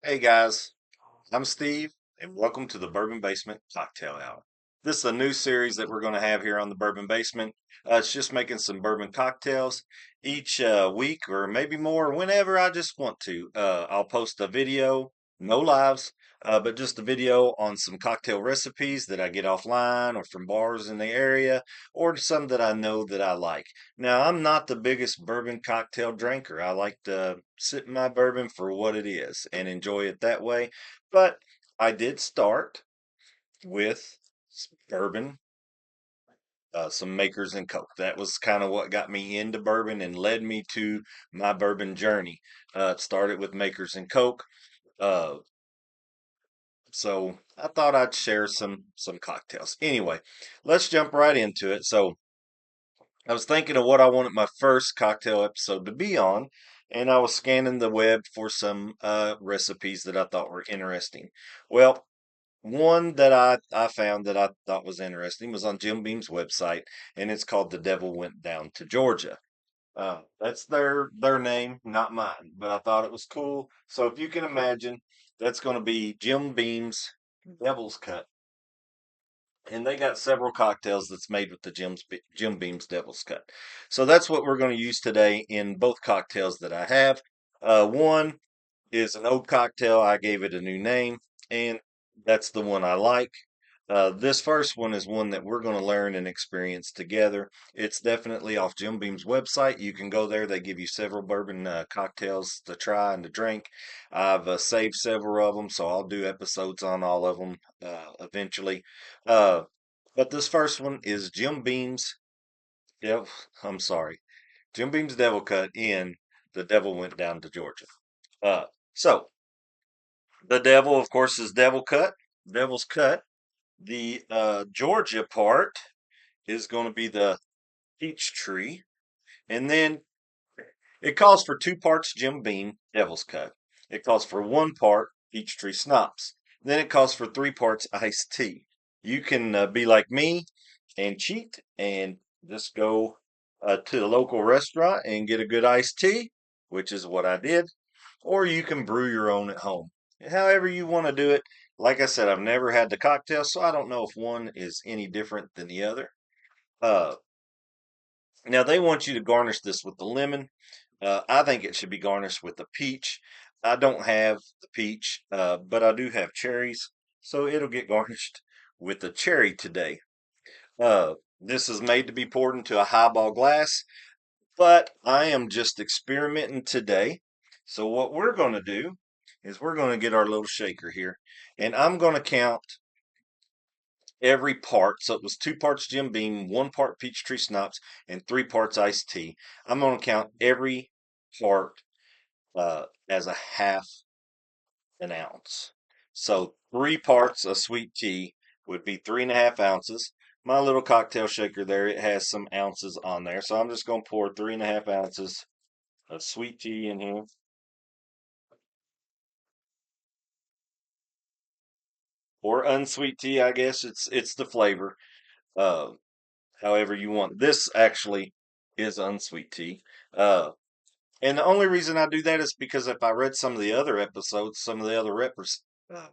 Hey guys, I'm Steve, and welcome to the Bourbon Basement Cocktail Hour. This is a new series that we're going to have here on the Bourbon Basement. It's just making some bourbon cocktails each week, or maybe more, whenever I just want to. I'll post a video, no lives, but just a video on some cocktail recipes that I get offline or from bars in the area, or some that I know that I like. Now, I'm not the biggest bourbon cocktail drinker. I like to sip my bourbon for what it is and enjoy it that way. But I did start with bourbon, some Makers and Coke. That was kind of what got me into bourbon and led me to my bourbon journey. It started with Makers and Coke. Uh, so I thought I'd share some cocktails. Anyway, let's jump right into it. So I was thinking of what I wanted my first cocktail episode to be on, and I was scanning the web for some recipes that I thought were interesting. Well, one that I found that I thought was interesting was on Jim Beam's website, and it's called "The Devil Went Down to Georgia." That's their name, not mine, but I thought it was cool. So if you can imagine, that's going to be Jim Beam's Devil's Cut, and they got several cocktails that's made with the Jim Beam's Devil's Cut. So that's what we're going to use today in both cocktails that I have. One is an old cocktail. I gave it a new name, and that's the one I like. This first one is one that we're going to learn and experience together. It's definitely off Jim Beam's website. You can go there. They give you several bourbon cocktails to try and to drink. I've saved several of them, so I'll do episodes on all of them eventually. Uh, but this first one is Jim Beam's. Dev, I'm sorry, Jim Beam's Devil Cut in The Devil Went Down to Georgia. Uh, so the devil, of course, is devil cut, devil's cut. The Georgia part is going to be the peach tree, and then it calls for 2 parts Jim Beam, devil's cut. It calls for 1 part peach tree schnapps. Then it calls for 3 parts iced tea. You can be like me and cheat and just go to the local restaurant and get a good iced tea, which is what I did, or you can brew your own at home. However you want to do it. Like I said, I've never had the cocktail, so I don't know if one is any different than the other. Uh, Now they want you to garnish this with the lemon. I think it should be garnished with the peach. I don't have the peach, but I do have cherries, so it'll get garnished with the cherry today. This is made to be poured into a highball glass, but I am just experimenting today. So what we're going to do is we're going to get our little shaker here, and I'm going to count every part. So it was 2 parts Jim Beam, 1 part Peachtree Schnapps, and 3 parts iced tea. I'm going to count every part as a half an ounce. So 3 parts of sweet tea would be 3.5 ounces. My little cocktail shaker there, it has some ounces on there. So I'm just going to pour 3.5 ounces of sweet tea in here. Or unsweet tea, I guess it's the flavor. Uh, However you want. This actually is unsweet tea. Uh, and the only reason I do that is because if I read some of the other episodes, some of the other uh,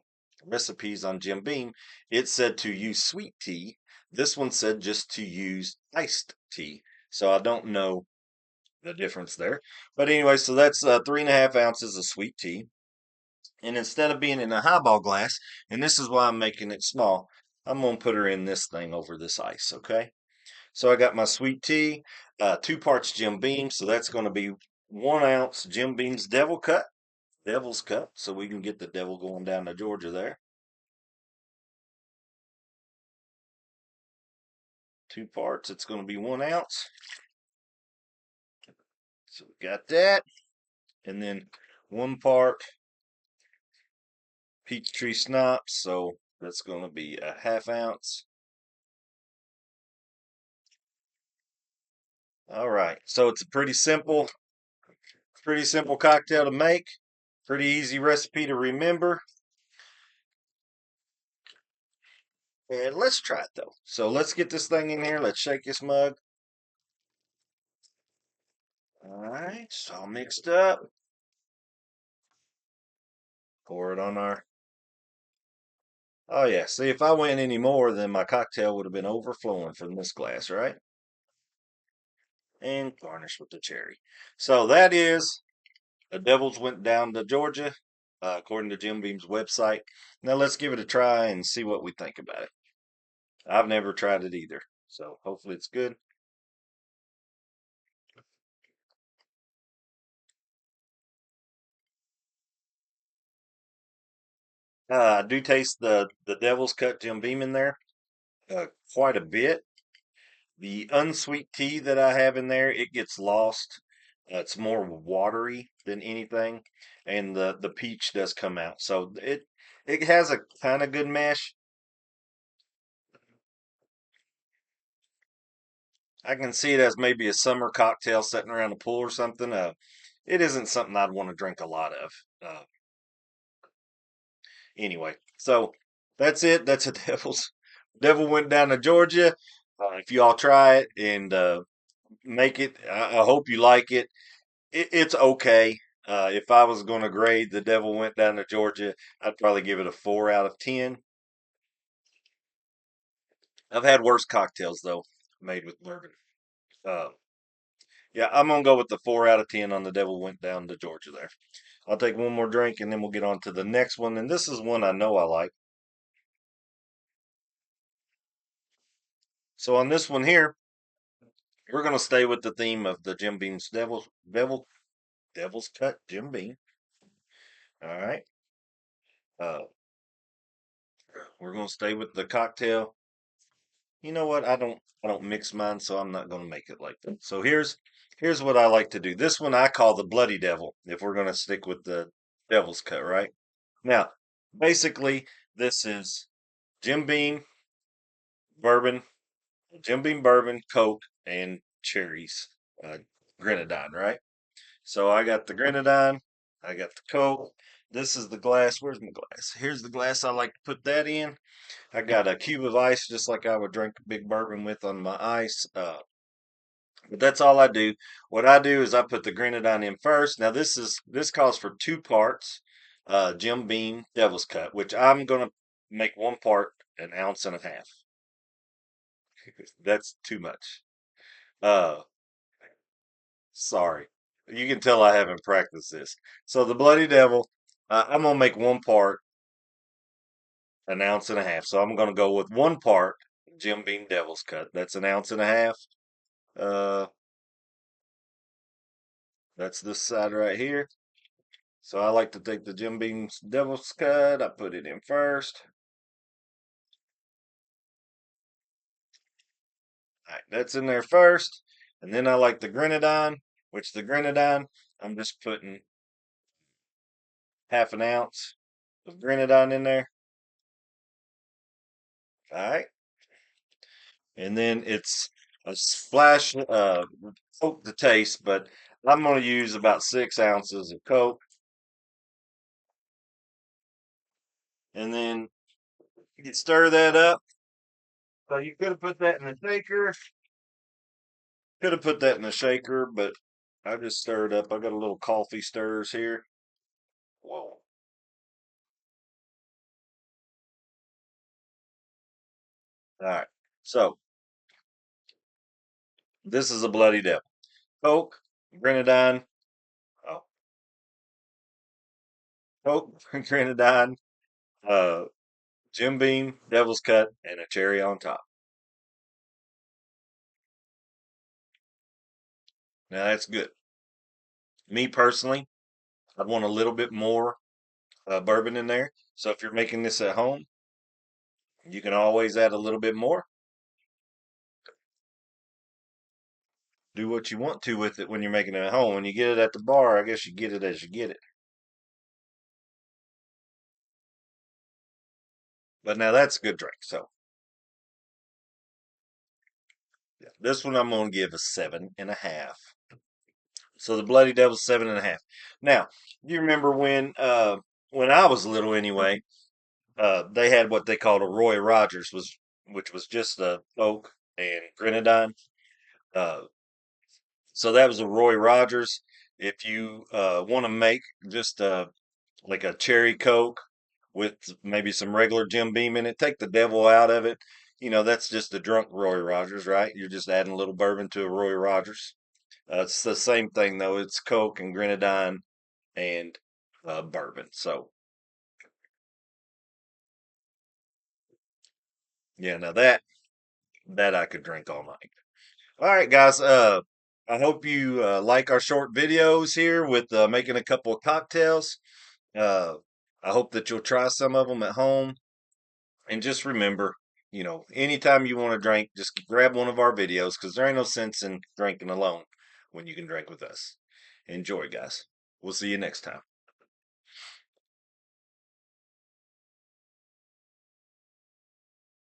recipes on Jim Beam, it said to use sweet tea. This one said just to use iced tea. So I don't know the difference there. But anyway, so that's 3.5 ounces of sweet tea. And instead of being in a highball glass, and this is why I'm making it small, I'm going to put her in this thing over this ice, okay? So I got my sweet tea, 2 parts Jim Beam, so that's going to be 1 ounce Jim Beam's Devil's Cut, so we can get the devil going down to Georgia there. 2 parts, it's going to be 1 ounce. So we got that. And then 1 part Peachtree Schnapps, so that's going to be a half ounce. All right, so it's a pretty simple cocktail to make. Pretty easy recipe to remember. And let's try it though. So let's get this thing in here. Let's shake this mug. All right, it's all mixed up. Pour it on our. Oh yeah. See, if I went any more, then my cocktail would have been overflowing from this glass, right? And garnish with the cherry. So that is the Devils went down to Georgia, according to Jim Beam's website. Now let's give it a try and see what we think about it. I've never tried it either, so hopefully it's good. I do taste the Devil's Cut Jim Beam in there quite a bit. The unsweet tea that I have in there, it gets lost. It's more watery than anything, and the peach does come out. So it has a kind of good mesh. I can see it as maybe a summer cocktail sitting around a pool or something. It isn't something I'd want to drink a lot of. Anyway, so that's it. That's a Devil went down to Georgia. If you all try it and make it, I hope you like it. It's okay. If I was going to grade The Devil Went Down to Georgia, I'd probably give it a 4 out of 10. I've had worse cocktails though, made with bourbon. Uh, yeah, I'm gonna go with the 4 out of 10 on The Devil Went Down to Georgia there. I'll take one more drink and then we'll get on to the next one. And this is one I know I like. So on this one here, we're gonna stay with the theme of the Jim Beam's Devil's Cut Jim Beam. All right. Uh, we're gonna stay with the cocktail. You know what? I don't mix mine, so I'm not gonna make it like that. So here's what I like to do. This one I call the Bloody Devil. If we're gonna stick with the Devil's Cut, right? Now, basically, this is Jim Beam bourbon, Jim Beam bourbon, Coke, and cherries, uh, grenadine, right? So I got the grenadine, I got the Coke. This is the glass. Where's my glass? Here's the glass I like to put that in. I got a cube of ice, just like I would drink a big bourbon with on my ice. But that's all I do. What I do is I put the grenadine in first. Now this calls for 2 parts Jim Beam Devil's Cut, which I'm gonna make 1 part, an ounce and a half. That's too much. Uh, sorry. You can tell I haven't practiced this. So the Bloody Devil, I'm gonna make 1 part, an ounce and a half. So I'm gonna go with 1 part Jim Beam Devil's Cut. That's an ounce and a half. Uh, that's this side right here. So I like to take the Jim Beam's Devil's Cut. I put it in first. All right, that's in there first. And then I like the grenadine, which the grenadine, I'm just putting half an ounce of grenadine in there. All right. And then it's a splash Coke to taste, but I'm going to use about 6 ounces of Coke. And then you stir that up. So you could have put that in a shaker. Could have put that in a shaker, but I just stirred up. I got a little coffee stirs here. Whoa. All right. So this is a bloody devil. Coke, grenadine, oh, Coke, grenadine, uh, Jim Beam, Devil's Cut, and a cherry on top. Now that's good. Me personally, I'd want a little bit more bourbon in there. So if you're making this at home, you can always add a little bit more. Do what you want to with it when you're making it at home. When you get it at the bar, I guess you get it as you get it. But now that's a good drink. So yeah, this one I'm going to give a 7.5. So the Bloody Devil's 7.5. Now, you remember when I was little anyway, they had what they called a Roy Rogers, which was just a oak and grenadine. Uh, so that was a Roy Rogers. If you want to make just like a cherry Coke with maybe some regular Jim Beam in it. Take the devil out of it. That's just a drunk Roy Rogers, right? You're just adding a little bourbon to a Roy Rogers. It's the same thing though. It's Coke and grenadine and bourbon. So yeah, now that I could drink all night. All right, guys. I hope you like our short videos here with making a couple of cocktails. Uh, I hope that you'll try some of them at home. And just remember, anytime you want to drink, just grab one of our videos because there ain't no sense in drinking alone when you can drink with us. Enjoy, guys. We'll see you next time.